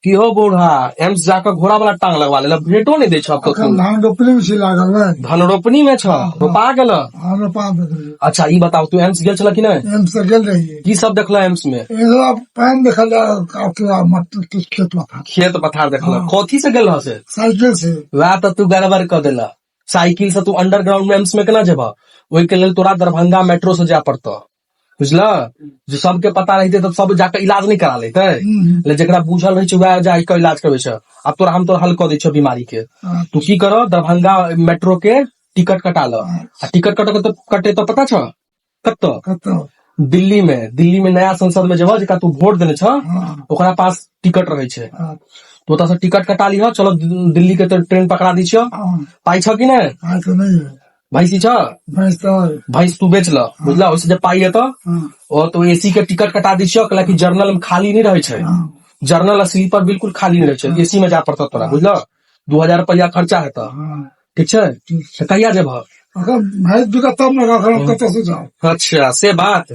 की हो बूढ़ा एम्स जाकर घोड़ा वाला टांग लगवा ले भेटो नहीं दे छो अखन धान रोपनी में छी लागल है। धन रोपनी में छो रोपा गेल। हाँ रोपा देलियै। अच्छा ई बताओ तू एम्स गेल छल कि नहीं? एम्स से गेल रहियै। की सब देखल एम्स में? एगो पानि देखल खेत पथार देखल। हाँ। कथी से गेल से? साइकिल से। वह तो तू गड़बड़ कर देला। साइकिल से तू अंडरग्राउंड में एम्स में केना जेबह? ओहि के लेल तोरा दरभंगा मेट्रो से जाय पड़ता बुझल। जो सबके पता रहते तो सब जाकर इलाज नहीं करा लेते जेकरा बुझल रहे वह जाकर इलाज करबे छ। अब तोरा हम तो हल कर दे बीमारी के। तू की करो दरभंगा मेट्रो के टिकट कटा लो। टिकट कटे तो पता छ कत दिल्ली में नया संसद में जब जेकरा तू वोट देने छ ओकरा पास टिकट रहे छे। तो ओतऽ से टिकट कटा लिह चलो दिल्ली के तो ट्रेन पकड़ा दी छ। पाई छ कि नहीं? भैंसी छ? भैंस तू बेच ल बुझला। वैसे जब पाई है तो एसी के टिकट कटा दी छ कि जर्नल में खाली नहीं रहे छे। जर्नल स्लीपर बिल्कुल खाली नहीं रहे छे। एसी में जा पड़ता तोरा बुझल। 2000 रुपया खर्चा है ठीक है। कहिया जेब? तब न अच्छा से बात।